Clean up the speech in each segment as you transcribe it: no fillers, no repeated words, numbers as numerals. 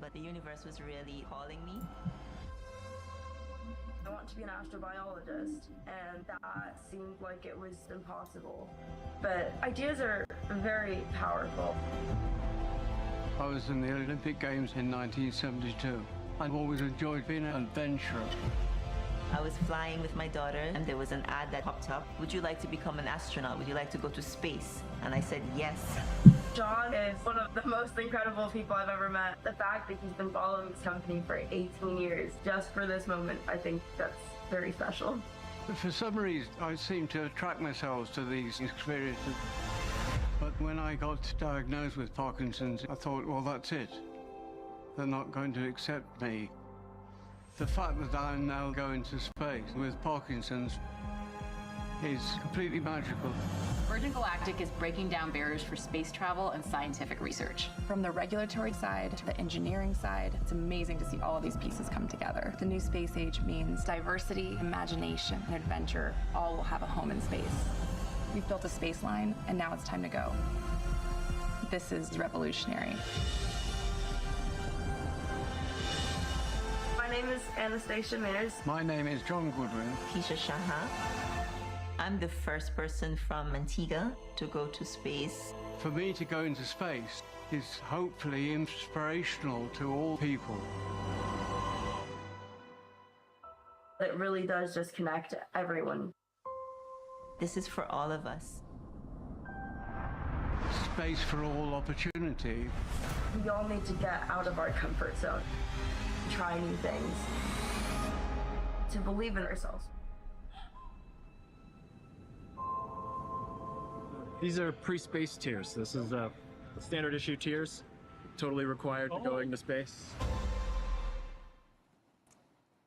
but the universe was really calling me. I want to be an astrobiologist, and that seemed like it was impossible. But ideas are very powerful. I was in the Olympic Games in 1972. I've always enjoyed being an adventurer. I was flying with my daughter, and there was an ad that popped up. Would you like to become an astronaut? Would you like to go to space? And I said yes. John is one of the most incredible people I've ever met. The fact that he's been following this company for 18 years just for this moment, I think that's very special. For some reason, I seem to attract myself to these experiences. But when I got diagnosed with Parkinson's, I thought, well, that's it. They're not going to accept me. The fact that I'm now going to space with Parkinson's is completely magical. Virgin Galactic is breaking down barriers for space travel and scientific research. From the regulatory side to the engineering side, it's amazing to see all of these pieces come together. The new space age means diversity, imagination, and adventure all will have a home in space. We've built a space line, and now it's time to go. This is revolutionary. My name is Anastasia Mears. My name is John Goodwin. Keisha Shaha. I'm the first person from Antigua to go to space. For me to go into space is hopefully inspirational to all people. It really does just connect everyone. This is for all of us. Space for all opportunity. We all need to get out of our comfort zone, try new things, to believe in ourselves. These are pre-space tiers. This is the standard issue tiers, totally required for going to space.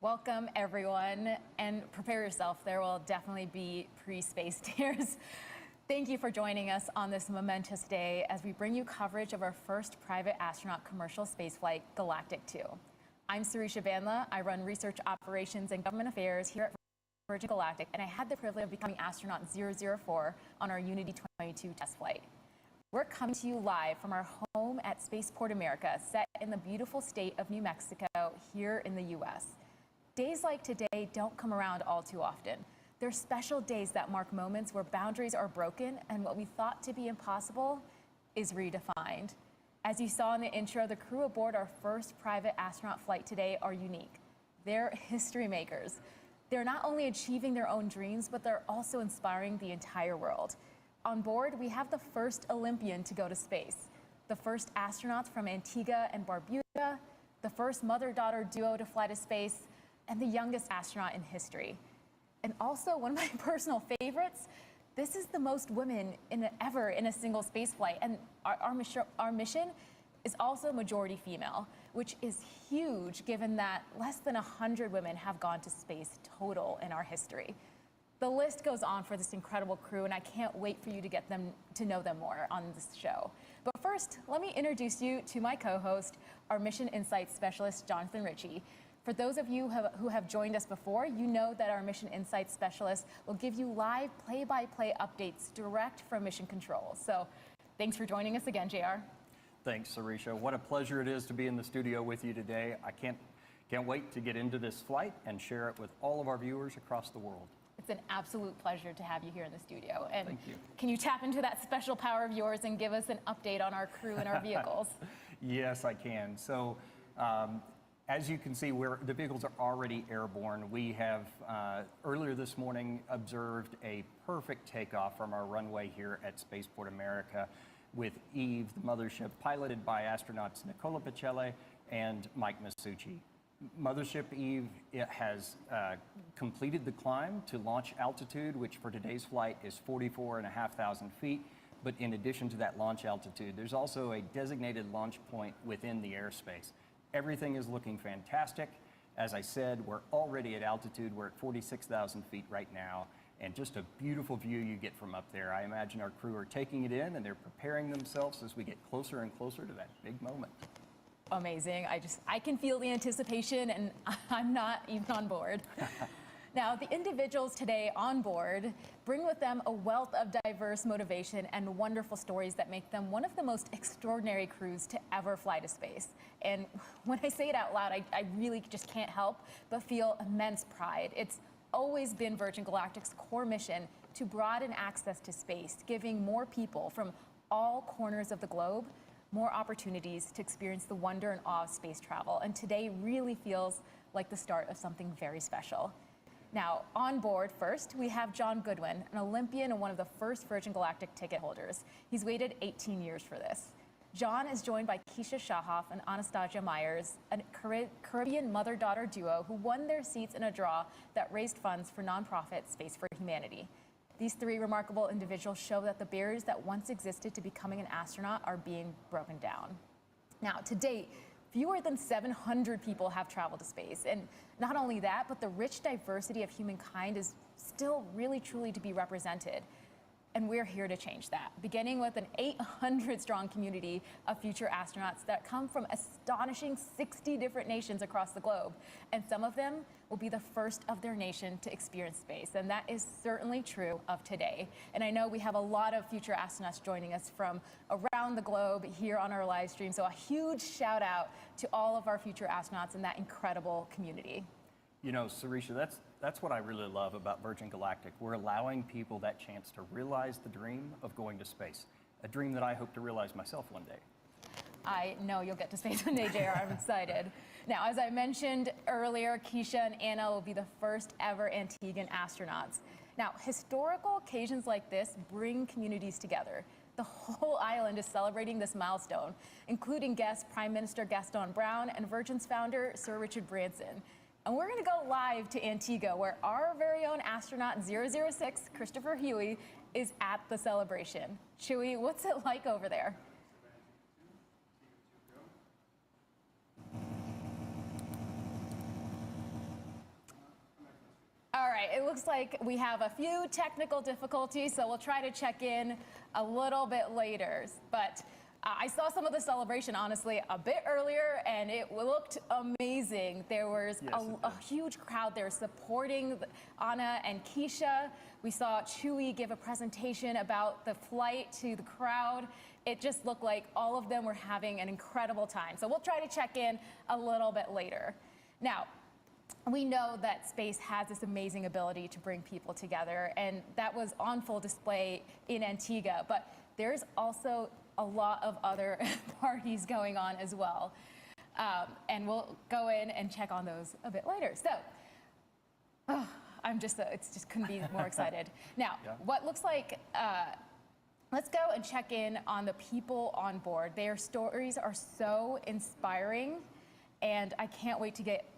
Welcome, everyone, and prepare yourself. There will definitely be pre-space tiers. Thank you for joining us on this momentous day as we bring you coverage of our first private astronaut commercial spaceflight, Galactic 2. I'm Sarisha Bandla. I run research operations and government affairs here at Virgin Galactic, and I had the privilege of becoming astronaut 004 on our Unity 22 test flight. We're coming to you live from our home at Spaceport America, set in the beautiful state of New Mexico here in the U.S. Days like today don't come around all too often. They're special days that mark moments where boundaries are broken and what we thought to be impossible is redefined. As you saw in the intro, the crew aboard our first private astronaut flight today are unique. They're history makers. They're not only achieving their own dreams, but they're also inspiring the entire world. On board, we have the first Olympian to go to space, the first astronauts from Antigua and Barbuda, the first mother-daughter duo to fly to space, and the youngest astronaut in history. And also, one of my personal favorites, this is the most women ever in a single space flight, and our mission is also majority female, which is huge given that less than 100 women have gone to space total in our history. The list goes on for this incredible crew, and I can't wait for you to get them to know them more on this show. But first, let me introduce you to my co-host, our Mission Insights Specialist, Jonathan Ritchie. For those of you who have joined us before, you know that our Mission Insights Specialist will give you live play-by-play updates direct from Mission Control. So thanks for joining us again, JR. Thanks, Sarisha. What a pleasure it is to be in the studio with you today. I can't wait to get into this flight and share it with all of our viewers across the world. It's an absolute pleasure to have you here in the studio. And Thank you. Can you tap into that special power of yours and give us an update on our crew and our vehicles? Yes, I can. So, as you can see, the vehicles are already airborne. We have, earlier this morning, observed a perfect takeoff from our runway here at Spaceport America with Eve, the mothership, piloted by astronauts Nicola Pacelli and Mike Masucci. Mothership Eve has completed the climb to launch altitude, which for today's flight is 44,500 feet. But in addition to that launch altitude, there's also a designated launch point within the airspace. Everything is looking fantastic. As I said, we're already at altitude. We're at 46,000 feet right now, and just a beautiful view you get from up there. I imagine our crew are taking it in, and they're preparing themselves as we get closer and closer to that big moment. Amazing. I can feel the anticipation, and I'm not even on board. Now, the individuals today on board bring with them a wealth of diverse motivation and wonderful stories that make them one of the most extraordinary crews to ever fly to space. And when I say it out loud, I really just can't help but feel immense pride. It's always been Virgin Galactic's core mission to broaden access to space, giving more people from all corners of the globe more opportunities to experience the wonder and awe of space travel. And today really feels like the start of something very special. Now, on board first, we have John Goodwin, an Olympian and one of the first Virgin Galactic ticket holders. He's waited 18 years for this. John is joined by Keisha Shahoff and Anastasia Myers, a Caribbean mother-daughter duo who won their seats in a draw that raised funds for nonprofit Space for Humanity. These three remarkable individuals show that the barriers that once existed to becoming an astronaut are being broken down. Now, to date, fewer than 700 people have traveled to space. And not only that, but the rich diversity of humankind is still really truly to be represented. And we're here to change that, beginning with an 800-strong community of future astronauts that come from astonishing 60 different nations across the globe. And some of them will be the first of their nation to experience space. And that is certainly true of today. And I know we have a lot of future astronauts joining us from around the globe here on our live stream. So a huge shout out to all of our future astronauts in that incredible community. You know, Sarisha, that's what I really love about Virgin Galactic. We're allowing people that chance to realize the dream of going to space, a dream that I hope to realize myself one day. I know you'll get to space one day, JR. I'm excited. Now, as I mentioned earlier, Keisha and Anna will be the first ever Antiguan astronauts. Now, historical occasions like this bring communities together. The whole island is celebrating this milestone, including guest Prime Minister Gaston Browne and Virgin's founder, Sir Richard Branson. And we're going to go live to Antigua, where our very own astronaut 006, Christopher Huey, is at the celebration. Chewy, what's it like over there? All right, it looks like we have a few technical difficulties, so we'll try to check in a little bit later. But I saw some of the celebration, honestly, a bit earlier, and it looked amazing. There was a huge crowd there supporting Anna and Keisha. We saw Chewy give a presentation about the flight to the crowd. It just looked like all of them were having an incredible time. So we'll try to check in a little bit later. Now, we know that space has this amazing ability to bring people together, and that was on full display in Antigua. But there's also a lot of other parties going on as well. And we'll go in and check on those a bit later. So, it's just couldn't be more excited. Now, what looks like, let's go and check in on the people on board. Their stories are so inspiring, and I can't wait to get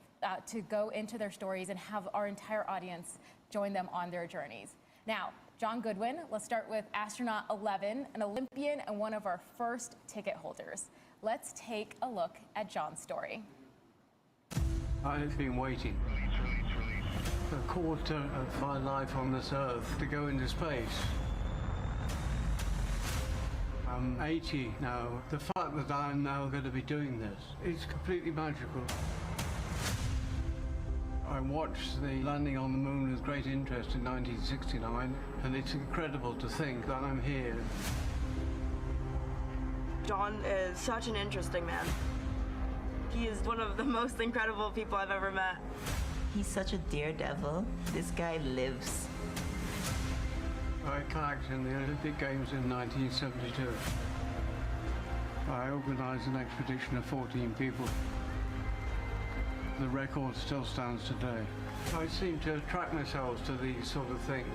to go into their stories and have our entire audience join them on their journeys. Now, John Goodwin, let's start with astronaut 11, an Olympian and one of our first ticket holders. Let's take a look at John's story. I've been waiting a quarter of my life on this Earth to go into space. I'm 80 now. The fact that I'm now going to be doing this is completely magical. I watched the landing on the moon with great interest in 1969, and it's incredible to think that I'm here. John is such an interesting man. He is one of the most incredible people I've ever met. He's such a daredevil. This guy lives. I kayaked in the Olympic Games in 1972. I organized an expedition of 14 people. The record still stands today. I seem to attract myself to these sort of things.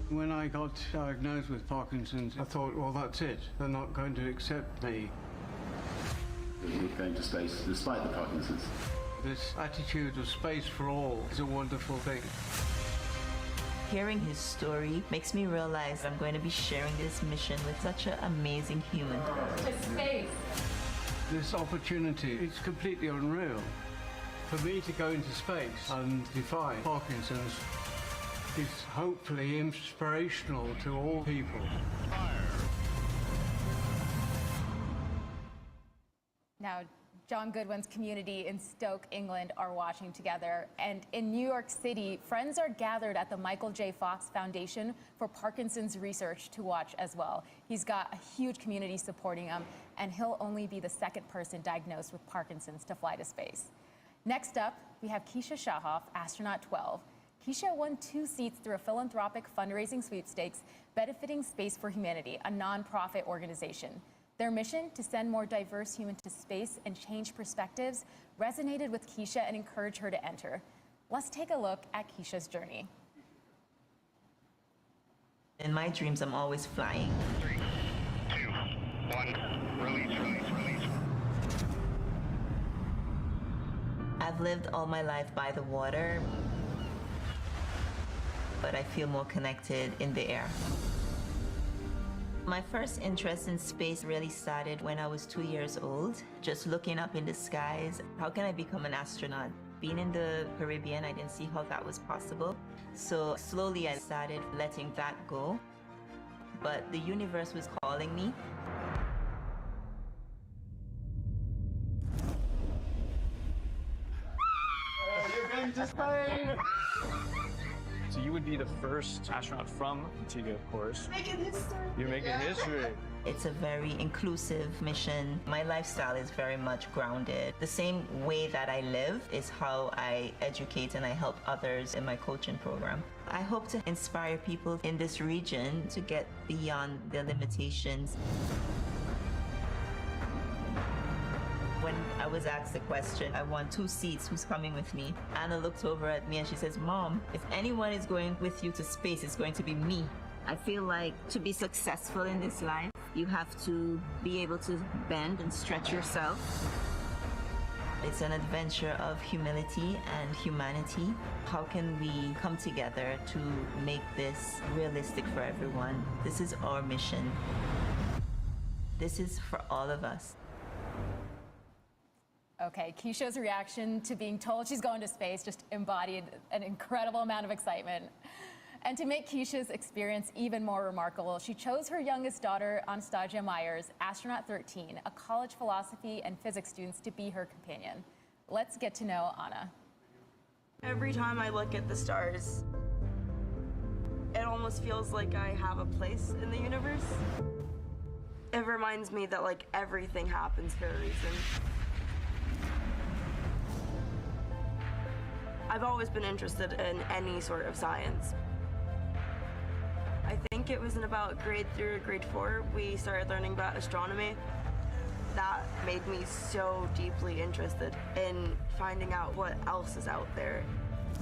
When I got diagnosed with Parkinson's, I thought, well, that's it. They're not going to accept me. We're going to space despite the Parkinson's. This attitude of space for all is a wonderful thing. Hearing his story makes me realize I'm going to be sharing this mission with such an amazing human. To space. This opportunity is completely unreal. For me to go into space and defy Parkinson's is hopefully inspirational to all people. Now, John Goodwin's community in Stoke, England are watching together. And in New York City, friends are gathered at the Michael J. Fox Foundation for Parkinson's research to watch as well. He's got a huge community supporting him, and he'll only be the second person diagnosed with Parkinson's to fly to space. Next up, we have Keisha Shahoff, astronaut 12. Keisha won 2 seats through a philanthropic fundraising sweepstakes benefiting Space for Humanity, a nonprofit organization. Their mission to send more diverse humans to space and change perspectives resonated with Keisha and encouraged her to enter. Let's take a look at Keisha's journey. In my dreams, I'm always flying. 3, 2, 1, release. I've lived all my life by the water, but I feel more connected in the air. My first interest in space really started when I was 2 years old, just looking up in the skies. How can I become an astronaut? Being in the Caribbean, I didn't see how that was possible. So slowly I started letting that go. But the universe was calling me. You're going to space! So you would be the first astronaut from Antigua, of course. Making history. You're making history. It's a very inclusive mission. My lifestyle is very much grounded. The same way that I live is how I educate and I help others in my coaching program. I hope to inspire people in this region to get beyond their limitations. When I was asked the question, I won 2 seats, who's coming with me? Anna looked over at me and she says, Mom, if anyone is going with you to space, it's going to be me. I feel like to be successful in this life, you have to be able to bend and stretch yourself. It's an adventure of humility and humanity. How can we come together to make this realistic for everyone? This is our mission. This is for all of us. Okay, Keisha's reaction to being told she's going to space just embodied an incredible amount of excitement. And to make Keisha's experience even more remarkable, she chose her youngest daughter, Anastasia Myers, astronaut 13, a college philosophy and physics student, to be her companion. Let's get to know Anna. Every time I look at the stars, it almost feels like I have a place in the universe. It reminds me that like everything happens for a reason. I've always been interested in any sort of science. I think it was in about grade 3 or grade 4, we started learning about astronomy. That made me so deeply interested in finding out what else is out there.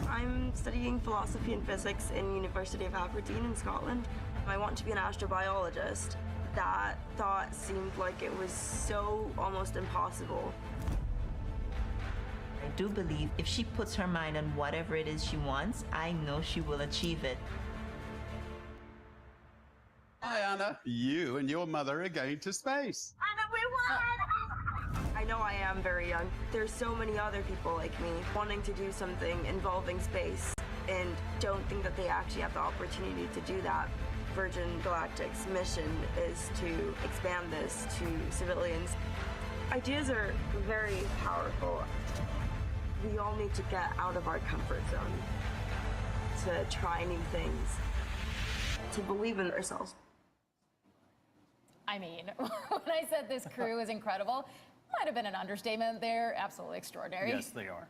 I'm studying philosophy and physics in University of Aberdeen in Scotland. I want to be an astrobiologist. That thought seemed like it was so almost impossible. I do believe if she puts her mind on whatever it is she wants, I know she will achieve it. Hi, Anna. You and your mother are going to space. Anna, we won! I know I am very young. There's so many other people like me wanting to do something involving space and don't think that they actually have the opportunity to do that. Virgin Galactic's mission is to expand this to civilians. Ideas are very powerful. We all need to get out of our comfort zone, to try new things, to believe in ourselves. I mean, when I said this crew is incredible, might have been an understatement. They're absolutely extraordinary. Yes, they are.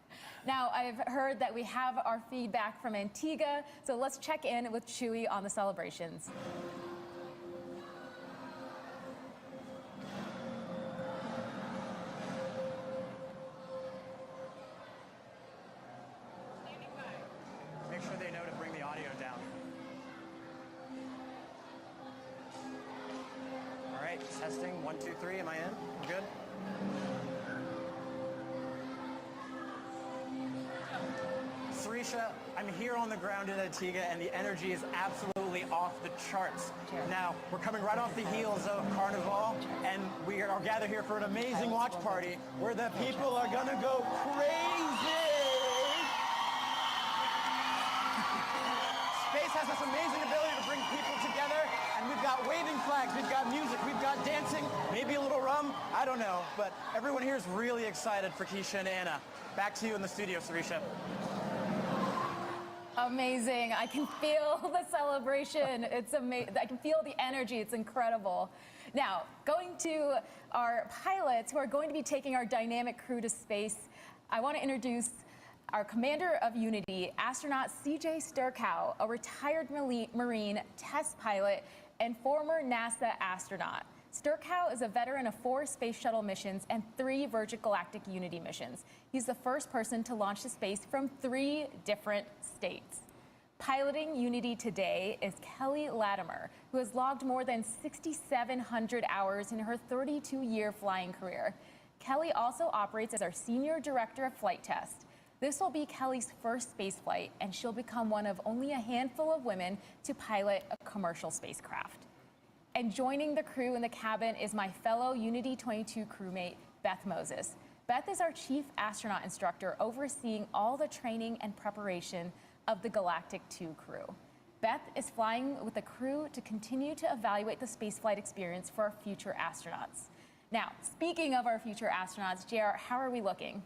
Now, I've heard that we have our feedback from Antigua, so let's check in with Chewy on the celebrations. Make sure they know to bring the audio down. All right, testing. 1, 2, 3. Am I in? We're good? Sarisha, I'm here on the ground in Antigua, and the energy is absolutely off the charts. Now, we're coming right off the heels of Carnival, and we are gathered here for an amazing watch party where the people are gonna go crazy. Space has this amazing ability to bring people together, and And we've got waving flags, we've got music, we've got dancing, maybe a little rum, I don't know. But everyone here is really excited for Keisha and Anna. Back to you in the studio, Sarisha. Amazing. I can feel the celebration. It's amazing. I can feel the energy. It's incredible. Now, going to our pilots who are going to be taking our dynamic crew to space, I want to introduce our commander of Unity, astronaut CJ Sturcow, a retired Marine test pilot and former NASA astronaut. Sturcow is a veteran of 4 space shuttle missions and 3 Virgin Galactic Unity missions. He's the first person to launch to space from 3 different states. Piloting Unity today is Kelly Latimer, who has logged more than 6,700 hours in her 32-year flying career. Kelly also operates as our Senior Director of Flight Test. This will be Kelly's first space flight, and she'll become one of only a handful of women to pilot a commercial spacecraft. And joining the crew in the cabin is my fellow Unity 22 crewmate, Beth Moses. Beth is our chief astronaut instructor overseeing all the training and preparation of the Galactic 2 crew. Beth is flying with the crew to continue to evaluate the spaceflight experience for our future astronauts. Now, speaking of our future astronauts, JR, how are we looking?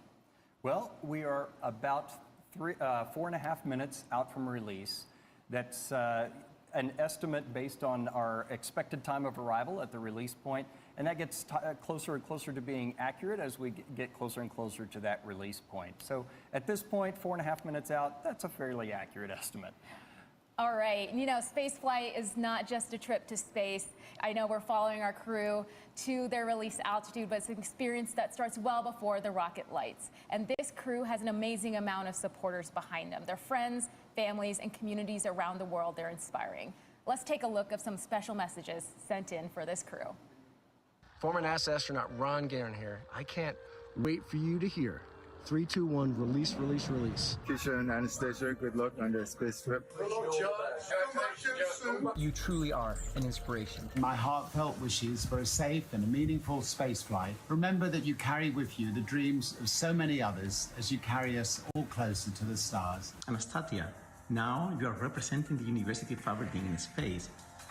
Well, we are about 4.5 minutes out from release. That's an estimate based on our expected time of arrival at the release point, and that gets closer and closer to being accurate as we get closer and closer to that release point. So at this point, 4.5 minutes out, that's a fairly accurate estimate. All right, you know, space flight is not just a trip to space. I know we're following our crew to their release altitude, but it's an experience that starts well before the rocket lights. And this crew has an amazing amount of supporters behind them. Their friends, families, and communities around the world they're inspiring. Let's take a look at some special messages sent in for this crew. Former NASA astronaut Ron Guerin here. I can't wait for you to hear. 3, 2, 1, release, release, release. Keisha and Anastasia, good luck on their space trip. You truly are an inspiration. My heartfelt wishes for a safe and a meaningful space flight. Remember that you carry with you the dreams of so many others as you carry us all closer to the stars. Anastasia, now you are representing the university faculty in space.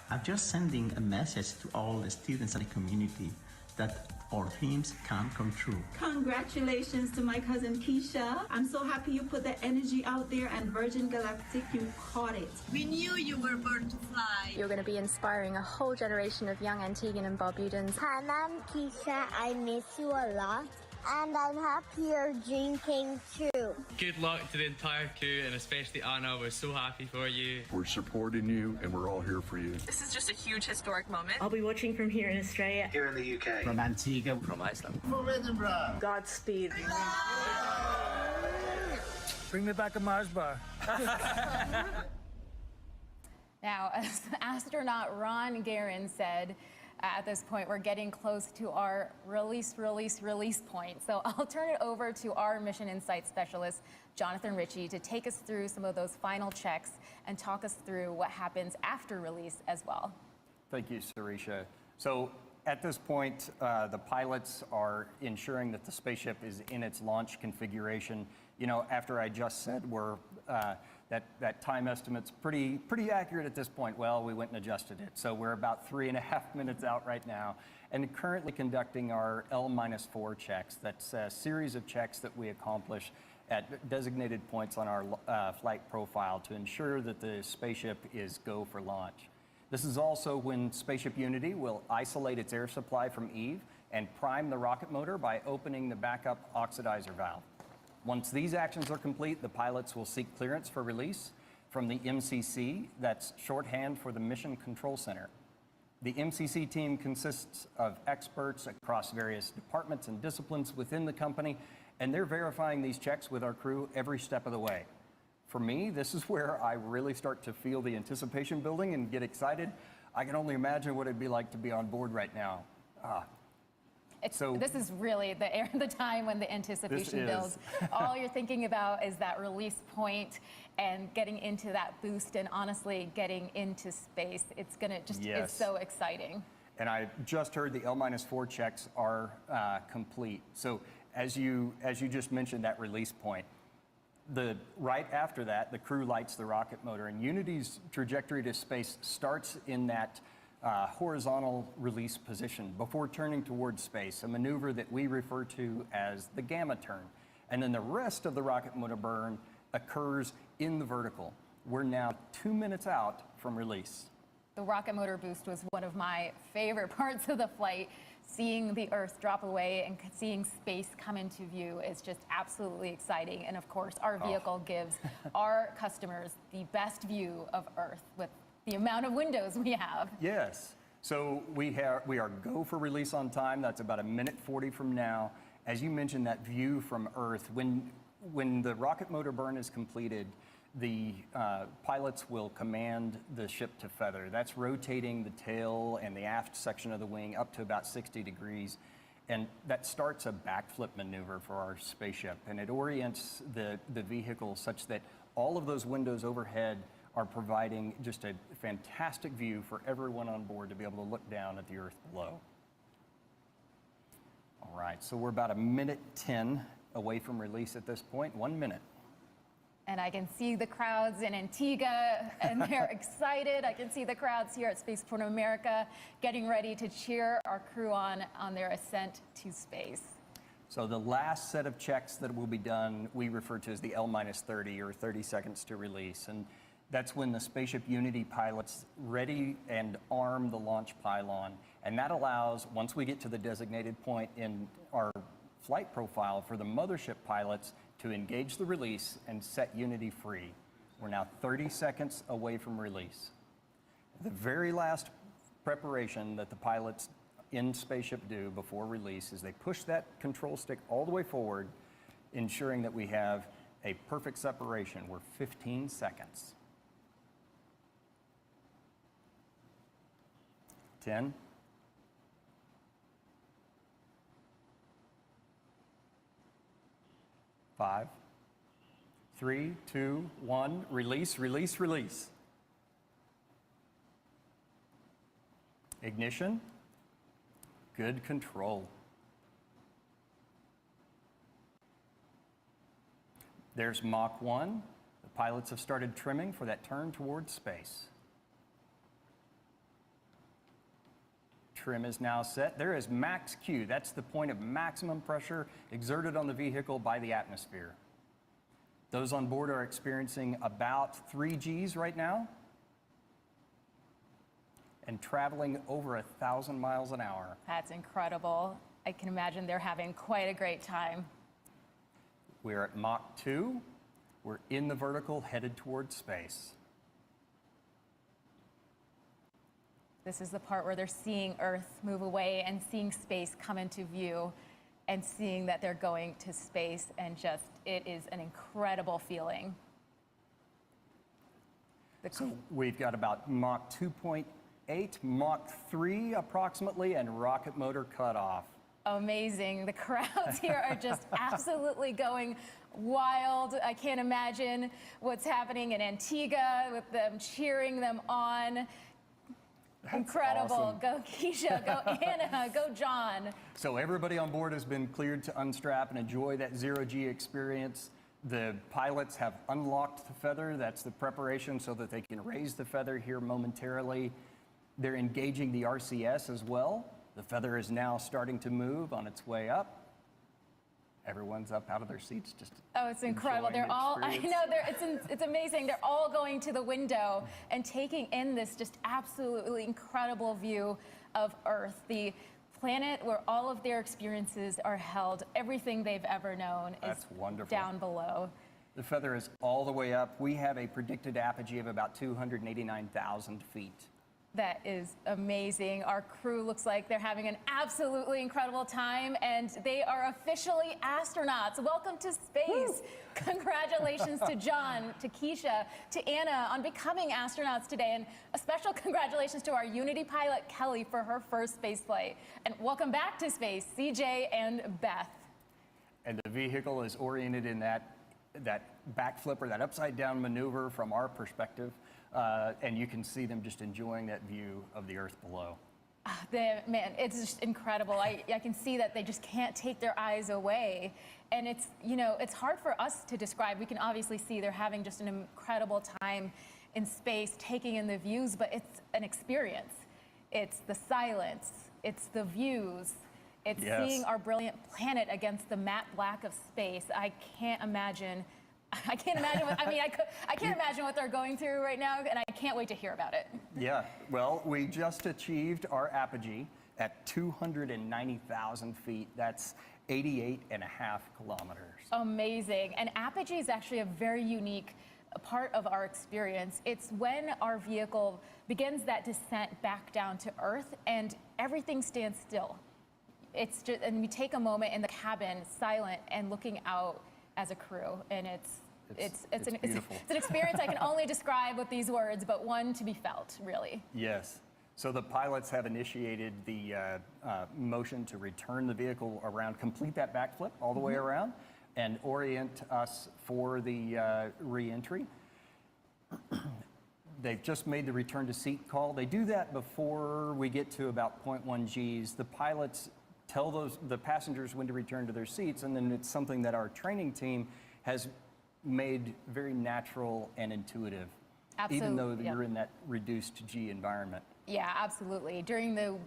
I'm just sending a message to all the students and the community that our dreams can come true. Congratulations to my cousin Keisha. I'm so happy you put the energy out there, and Virgin Galactic, you caught it. We knew you were born to fly. You're going to be inspiring a whole generation of young Antiguan and Barbudans. Hi, I'm Keisha. I miss you a lot. And I'm happy your dream came true. Good luck to the entire crew, and especially Anna. We're so happy for you. We're supporting you, and we're all here for you. This is just a huge historic moment. I'll be watching from here in Australia. Here in the UK. From Antigua. From Iceland. From Edinburgh. Godspeed. Bring me back a Mars bar. Now, as astronaut Ron Guerin said, at this point, we're getting close to our release point. So I'll turn it over to our Mission Insight specialist, Jonathan Ritchie, to take us through some of those final checks and talk us through what happens after release as well. Thank you, Sarisha. So at this point, the pilots are ensuring that the spaceship is in its launch configuration. You know, after I just said that time estimate's pretty accurate at this point. Well, we went and adjusted it. So we're about 3.5 minutes out right now and currently conducting our L-4 checks. That's a series of checks that we accomplish at designated points on our flight profile to ensure that the spaceship is go for launch. This is also when Spaceship Unity will isolate its air supply from Eve and prime the rocket motor by opening the backup oxidizer valve. Once these actions are complete, the pilots will seek clearance for release from the MCC, that's shorthand for the Mission Control Center. The MCC team consists of experts across various departments and disciplines within the company, and they're verifying these checks with our crew every step of the way. For me, this is where I really start to feel the anticipation building and get excited. I can only imagine what it'd be like to be on board right now. This is really the time when the anticipation builds. All you're thinking about is that release point and getting into that boost, and honestly, getting into space. It's gonna just, it's so exciting. And I just heard the L-4 checks are complete. So as you just mentioned, that release point, right after that, the crew lights the rocket motor, and Unity's trajectory to space starts in that horizontal release position before turning towards space, a maneuver that we refer to as the gamma turn. And then the rest of the rocket motor burn occurs in the vertical. We're now 2 minutes out from release. The rocket motor boost was one of my favorite parts of the flight. Seeing the Earth drop away and seeing space come into view is just absolutely exciting. And of course, our vehicle gives our customers the best view of Earth with the amount of windows we have. Yes. So we are go for release on time. That's about 1:40 from now. As you mentioned, that view from Earth, when the rocket motor burn is completed, the pilots will command the ship to feather. That's rotating the tail and the aft section of the wing up to about 60 degrees. And that starts a backflip maneuver for our spaceship. And it orients the vehicle such that all of those windows overhead are providing just a fantastic view for everyone on board to be able to look down at the Earth below. All right, so we're about 1:10 away from release at this point, 1 minute. And I can see the crowds in Antigua, and they're excited. I can see the crowds here at Spaceport America getting ready to cheer our crew on their ascent to space. So the last set of checks that will be done, we refer to as the L-30, or 30 seconds to release. And that's when the Spaceship Unity pilots ready and arm the launch pylon. And that allows, once we get to the designated point in our flight profile, for the mothership pilots to engage the release and set Unity free. We're now 30 seconds away from release. The very last preparation that the pilots in Spaceship do before release is they push that control stick all the way forward, ensuring that we have a perfect separation. We're 15 seconds. 10. 5, 3, 2, 1, release, release, release. Ignition, good control. There's Mach 1. The pilots have started trimming for that turn towards space. Trim is now set. There is max Q. That's the point of maximum pressure exerted on the vehicle by the atmosphere. Those on board are experiencing about 3 Gs right now and traveling over 1,000 miles an hour. That's incredible. I can imagine they're having quite a great time. We're at Mach 2. We're in the vertical, headed towards space. This is the part where they're seeing Earth move away and seeing space come into view and seeing that they're going to space, and just, it is an incredible feeling. So we've got about Mach 2.8, Mach 3 approximately, and rocket motor cutoff. Amazing. The crowds here are just absolutely going wild. I can't imagine what's happening in Antigua with them cheering them on. That's incredible. Awesome. Go Keisha, go Anna, go John. So everybody on board has been cleared to unstrap and enjoy that zero-G experience. The pilots have unlocked the feather. That's the preparation so that they can raise the feather here momentarily. They're engaging the RCS as well. The feather is now starting to move on its way up. Everyone's up out of their seats just it's incredible. They're all, I know, it's amazing. They're all going to the window and taking in this just absolutely incredible view of Earth, the planet where all of their experiences are held. Everything they've ever known is down below. The feather is all the way up. We have a predicted apogee of about 289,000 feet. That is amazing. Our crew looks like they're having an absolutely incredible time, and they are officially astronauts. Welcome to space. Woo. Congratulations to John, to Keisha, to Anna on becoming astronauts today, and a special congratulations to our Unity pilot, Kelly, for her first space flight. And welcome back to space, CJ and Beth. And the vehicle is oriented in that backflip or that upside down maneuver from our perspective. And you can see them just enjoying that view of the Earth below. Man, it's just incredible. I can see that they just can't take their eyes away. And it's, it's hard for us to describe. We can obviously see they're having just an incredible time in space, taking in the views, but it's an experience. It's the silence. It's the views. It's Yes. seeing our brilliant planet against the matte black of space. I can't imagine what, I can't imagine what they're going through right now, and I can't wait to hear about it. Yeah, well, we just achieved our apogee at 290,000 feet. That's 88.5 kilometers. Amazing. And apogee is actually a very unique part of our experience. It's when our vehicle begins that descent back down to Earth and everything stands still. It's just, and we take a moment in the cabin, silent and looking out as a crew, and it's an experience I can only describe with these words, but one to be felt, really. Yes. So the pilots have initiated the motion to return the vehicle around, complete that backflip all the way around, and orient us for the re-entry. They've just made the return to seat call. They do that before we get to about 0.1 Gs. The pilots tell the passengers when to return to their seats, and then it's something that our training team has made very natural and intuitive, even though you're in that reduced G environment. Yeah, absolutely. During the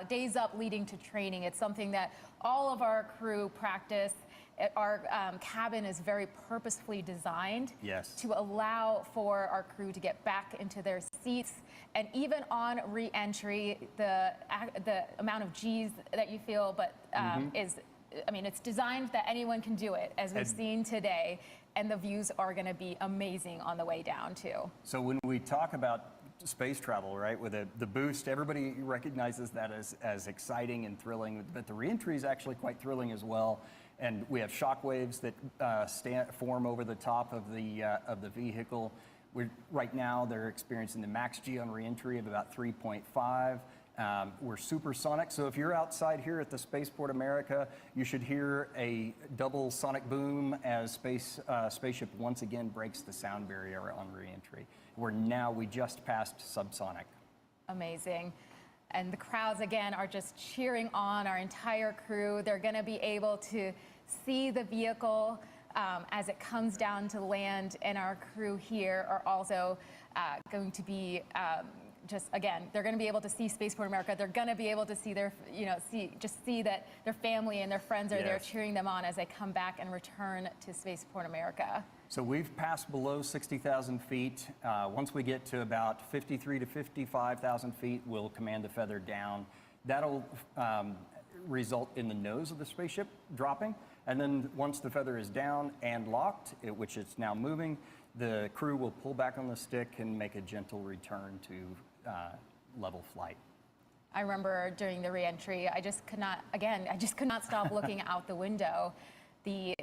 days up leading to training, it's something that all of our crew practice. Our cabin is very purposefully designed to allow for our crew to get back into their seats. And even on re-entry, the amount of G's that you feel, but it's designed that anyone can do it, as we've seen today. And the views are going to be amazing on the way down, too. So when we talk about space travel, right, with the boost, everybody recognizes that as exciting and thrilling, but the re-entry is actually quite thrilling as well. And we have shock waves that form over the top of the vehicle. Right now, they're experiencing the max G on re-entry of about 3.5. We're supersonic, so if you're outside here at the Spaceport America, you should hear a double sonic boom as spaceship once again breaks the sound barrier on re-entry. We just passed subsonic. Amazing. And the crowds, again, are just cheering on our entire crew. They're going to be able to see the vehicle as it comes down to land, and our crew here are also going to be they're going to be able to see Spaceport America. They're going to be able to see see that their family and their friends are there cheering them on as they come back and return to Spaceport America. So we've passed below 60,000 feet. Once we get to about 53 to 55,000 feet, we'll command the feather down. That'll result in the nose of the spaceship dropping. And then once the feather is down and locked, which it's now moving, the crew will pull back on the stick and make a gentle return to level flight. I remember during the re-entry, I just could not stop looking out the window. The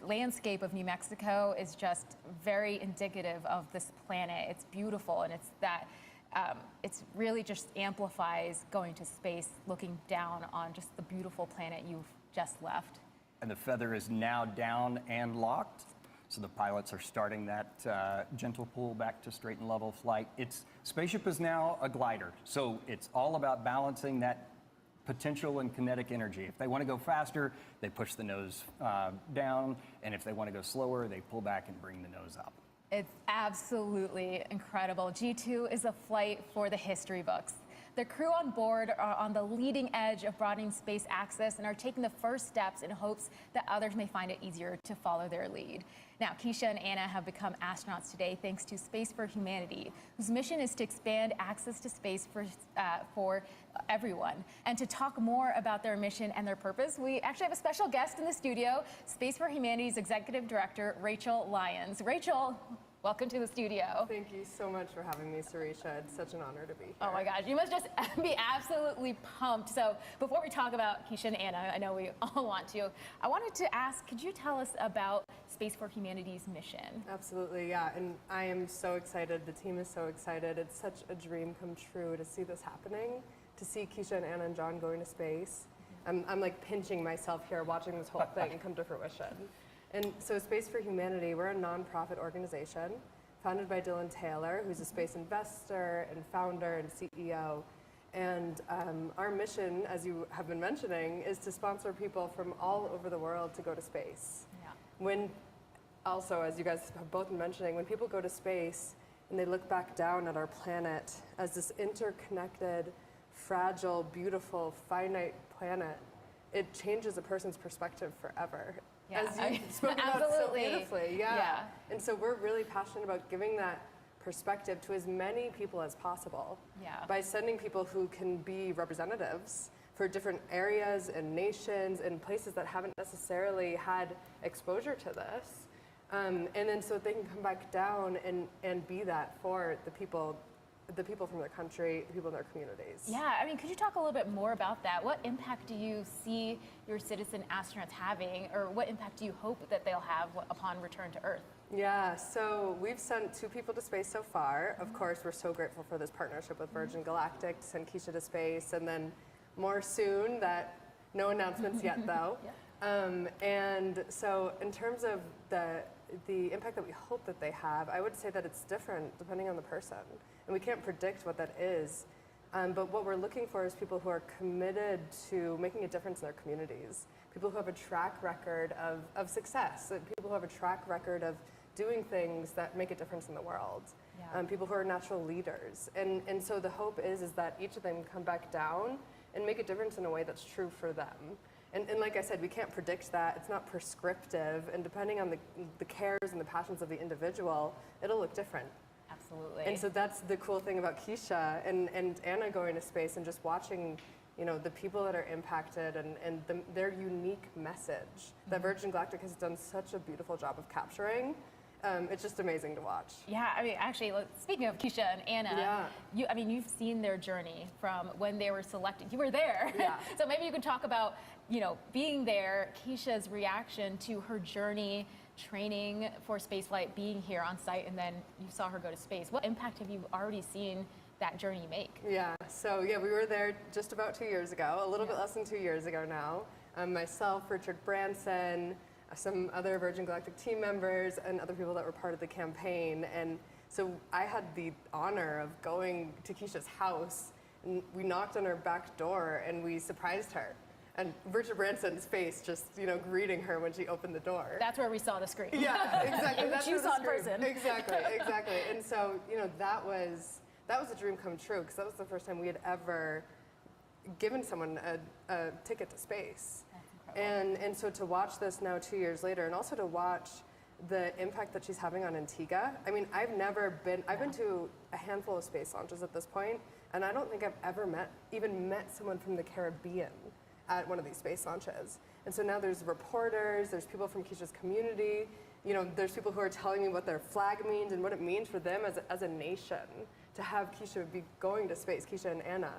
landscape of New Mexico is just very indicative of this planet. It's beautiful, and it's really just amplifies going to space, looking down on just the beautiful planet you've just left. And the feather is now down and locked. So the pilots are starting that gentle pull back to straight and level flight. Spaceship is now a glider, so it's all about balancing that potential and kinetic energy. If they want to go faster, they push the nose down, and if they want to go slower, they pull back and bring the nose up. It's absolutely incredible. G2 is a flight for the history books. The crew on board are on the leading edge of broadening space access and are taking the first steps in hopes that others may find it easier to follow their lead. Now, Keisha and Anna have become astronauts today thanks to Space for Humanity, whose mission is to expand access to space for everyone. And to talk more about their mission and their purpose, we actually have a special guest in the studio, Space for Humanity's Executive Director, Rachel Lyons. Rachel, welcome to the studio. Thank you so much for having me, Sarisha. It's such an honor to be here. Oh my gosh, you must just be absolutely pumped. So before we talk about Keisha and Anna, I know we all want to, I wanted to ask, could you tell us about Space for Humanity's mission? Absolutely, yeah, and I am so excited. The team is so excited. It's such a dream come true to see this happening, to see Keisha and Anna and John going to space. I'm like pinching myself here watching this whole thing come to fruition. And so Space for Humanity, we're a nonprofit organization founded by Dylan Taylor, who's a space investor and founder and CEO. And our mission, as you have been mentioning, is to sponsor people from all over the world to go to space. Yeah. Also, as you guys have both been mentioning, when people go to space, and they look back down at our planet as this interconnected, fragile, beautiful, finite planet, it changes a person's perspective forever. Yeah, As you spoke about so absolutely. beautifully, yeah. And so we're really passionate about giving that perspective to as many people as possible by sending people who can be representatives for different areas and nations and places that haven't necessarily had exposure to this. And then so they can come back down and be that for the people from their country, the people in their communities. Yeah, I mean, could you talk a little bit more about that? What impact do you see your citizen astronauts having, or what impact do you hope that they'll have upon return to Earth? Yeah, so we've sent 2 people to space so far. Of course, we're so grateful for this partnership with Virgin Galactic to send Keisha to space, and then more soon. That no announcements yet, though. And so in terms of the impact that we hope that they have, I would say that it's different depending on the person. And we can't predict what that is. But what we're looking for is people who are committed to making a difference in their communities, people who have a track record of success, people who have a track record of doing things that make a difference in the world, people who are natural leaders. And so the hope is that each of them come back down and make a difference in a way that's true for them. And like I said, we can't predict that. It's not prescriptive. And depending on the cares and the passions of the individual, it'll look different. Absolutely. And so that's the cool thing about Keisha and Anna going to space and just watching, you know, the people that are impacted and their unique message that Virgin Galactic has done such a beautiful job of capturing. It's just amazing to watch. Yeah, I mean, actually, speaking of Keisha and Anna, you've seen their journey from when they were selected. You were there. Yeah. So maybe you can talk about, you know, being there, Keisha's reaction to her journey, training for spaceflight, being here on site, and then you saw her go to space. What impact have you already seen that journey make? Yeah, so we were there just about 2 years ago, a little bit less than 2 years ago now. Myself, Richard Branson, some other Virgin Galactic team members, and other people that were part of the campaign. And so I had the honor of going to Keisha's house, and we knocked on her back door and we surprised her. And Richard Branson's face just, you know, greeting her when she opened the door. That's where we saw the screen. Yeah, exactly. Which you saw in person. Exactly. And so, you know, that was a dream come true, because that was the first time we had ever given someone a ticket to space. And so to watch this now 2 years later, and also to watch the impact that she's having on Antigua. I mean, I've been to a handful of space launches at this point, and I don't think I've ever met someone from the Caribbean at one of these space launches. And so now there's reporters, there's people from Keisha's community, you know, there's people who are telling me what their flag means and what it means for them as a nation to have Keisha be going to space, Keisha and Anna.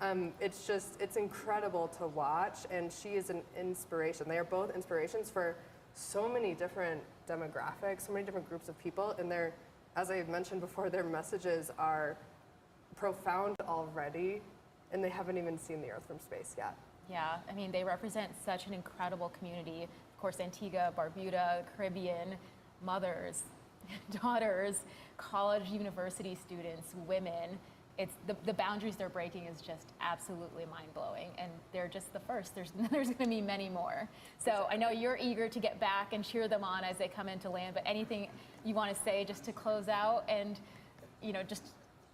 Yeah. It's incredible to watch, and she is an inspiration. They are both inspirations for so many different demographics, so many different groups of people, and as I mentioned before, their messages are profound already, and they haven't even seen the Earth from space yet. Yeah, I mean, they represent such an incredible community. Of course, Antigua, Barbuda, Caribbean, mothers, daughters, college, university students, women. It's the boundaries they're breaking is just absolutely mind-blowing, and they're just the first. There's going to be many more. So I know you're eager to get back and cheer them on as they come into land, but anything you want to say just to close out and, you know, just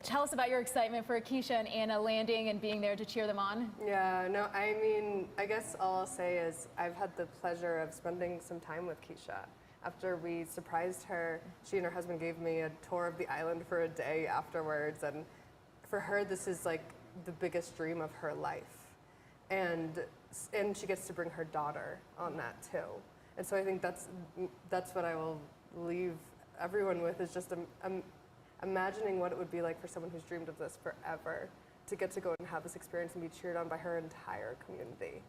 tell us about your excitement for Keisha and Anna landing and being there to cheer them on. Yeah, no, I mean, I guess all I'll say is I've had the pleasure of spending some time with Keisha. After we surprised her, she and her husband gave me a tour of the island for a day afterwards, and for her, this is like the biggest dream of her life. And she gets to bring her daughter on that too. And so I think that's what I will leave everyone with, is just imagining what it would be like for someone who's dreamed of this forever to get to go and have this experience and be cheered on by her entire community.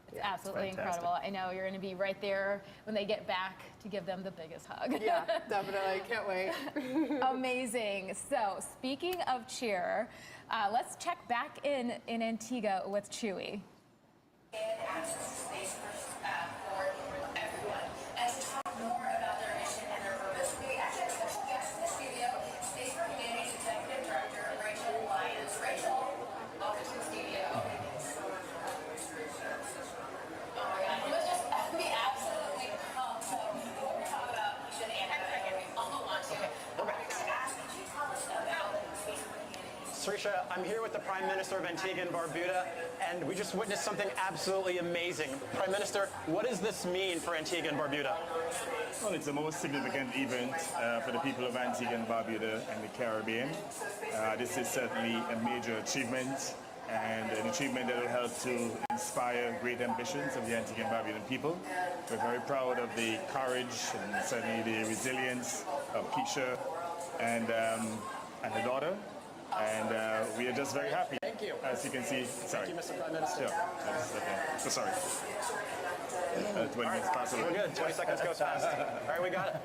It's absolutely incredible. I know you're going to be right there when they get back to give them the biggest hug. Yeah, definitely. Can't wait. Amazing. So speaking of cheer, let's check back in Antigua with Chewy. Access to space for everyone. And to talk more about their mission and their purpose, we actually have a special guest in the studio, Space for Humanity's Executive Director, Rachel Lyons. Rachel, welcome to the studio. You must just be absolutely pumped. So before we talk about Keisha and Anna, I all want to ask Srisha, I'm here with the Prime Minister of Antigua and Barbuda, and we just witnessed something absolutely amazing. Prime Minister, what does this mean for Antigua and Barbuda? Well, it's the most significant event for the people of Antigua and Barbuda and the Caribbean. This is certainly a major achievement, and an achievement that will help to inspire great ambitions of the Antigua and Barbudan people. We're very proud of the courage and certainly the resilience of Keisha and her daughter. And we are just very happy. Thank you. As you can see, sorry. Thank you, Mr. Prime Minister. Okay. So sorry. 20 minutes past. We're good. 20 seconds goes fast. All right, we got it.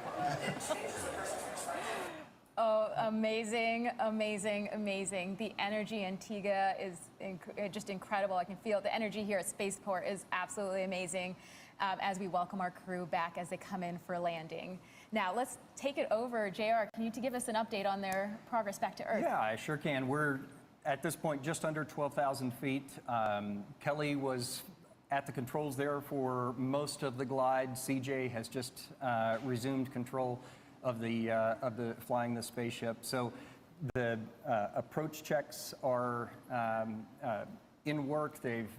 Oh, amazing, amazing, amazing. The energy in Antigua is just incredible. I can feel it. The energy here at Spaceport is absolutely amazing as we welcome our crew back as they come in for landing. Now, let's take it over. JR, can you give us an update on their progress back to Earth? Yeah, I sure can. We're, at this point, just under 12,000 feet. Kelly was at the controls there for most of the glide. CJ has just resumed control of the flying the spaceship. So the approach checks are in work. They've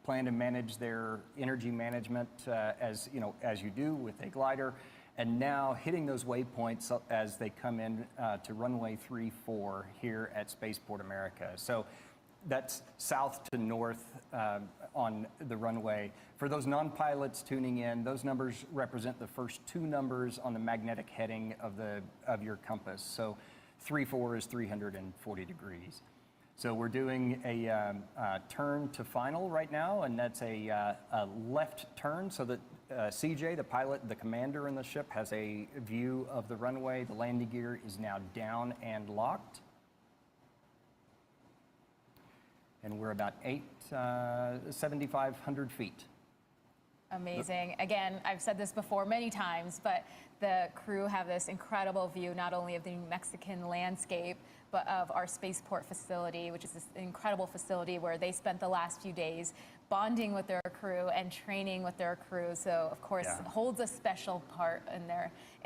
planned to manage their energy management as you do with a glider, and now hitting those waypoints as they come in to runway 34 here at Spaceport America. So that's south to north on the runway. For those non-pilots tuning in, those numbers represent the first two numbers on the magnetic heading of your compass. So 34 is 340 degrees. So we're doing a turn to final right now, and that's a left turn so that CJ, the pilot, the commander in the ship, has a view of the runway. The landing gear is now down and locked. And we're about 7,500 feet. Amazing. Again, I've said this before many times, but the crew have this incredible view, not only of the New Mexican landscape, but of our spaceport facility, which is this incredible facility where they spent the last few days bonding with their crew and training with their crew. So, of course, it holds a special part in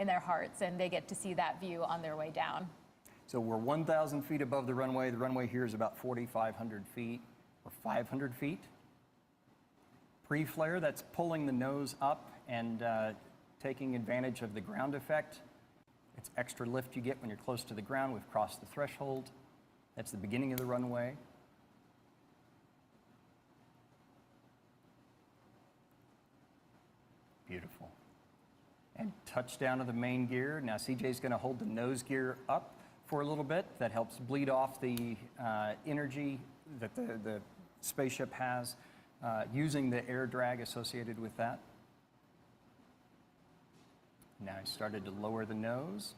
their hearts, and they get to see that view on their way down. So we're 1,000 feet above the runway. The runway here is about 4,500 feet or 500 feet. Pre-flare, that's pulling the nose up and taking advantage of the ground effect. It's extra lift you get when you're close to the ground. We've crossed the threshold. That's the beginning of the runway. Beautiful. And touchdown of the main gear. Now CJ's going to hold the nose gear up for a little bit. That helps bleed off the energy that the spaceship has, using the air drag associated with that. Now he started to lower the nose.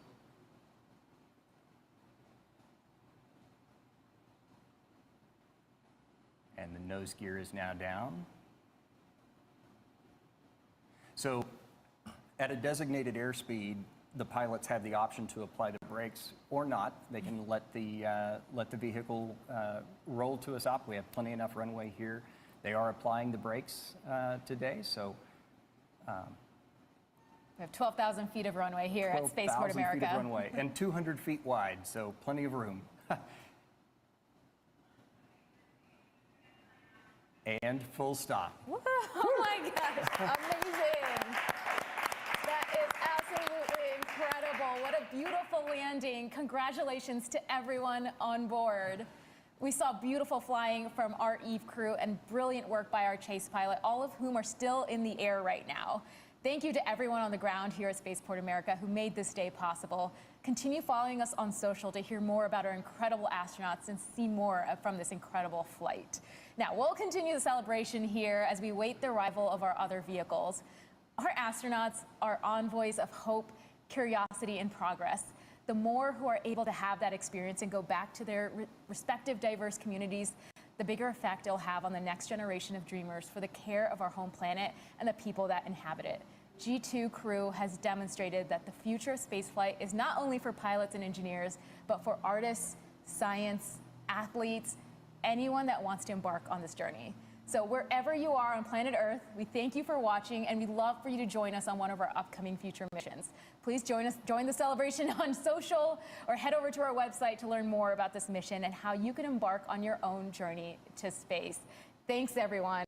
And the nose gear is now down. So at a designated airspeed, the pilots have the option to apply the brakes or not. They can let the vehicle roll to a stop. We have plenty enough runway here. They are applying the brakes today, so. We have 12,000 feet of runway here at Spaceport America. 12,000 feet of runway and 200 feet wide, so plenty of room. And full stop. Oh my gosh, amazing. That is absolutely incredible. What a beautiful landing. Congratulations to everyone on board. We saw beautiful flying from our Eve crew and brilliant work by our chase pilot, all of whom are still in the air right now. Thank you to everyone on the ground here at Spaceport America who made this day possible. Continue following us on social to hear more about our incredible astronauts and see more from this incredible flight. Now, we'll continue the celebration here as we wait the arrival of our other vehicles. Our astronauts are envoys of hope, curiosity, and progress. The more who are able to have that experience and go back to their respective diverse communities, the bigger effect it'll have on the next generation of dreamers for the care of our home planet and the people that inhabit it. G2 crew has demonstrated that the future of spaceflight is not only for pilots and engineers, but for artists, science, athletes, anyone that wants to embark on this journey. So wherever you are on planet Earth, we thank you for watching, and we'd love for you to join us on one of our upcoming future missions. Please join the celebration on social, or head over to our website to learn more about this mission and how you can embark on your own journey to space. Thanks, everyone.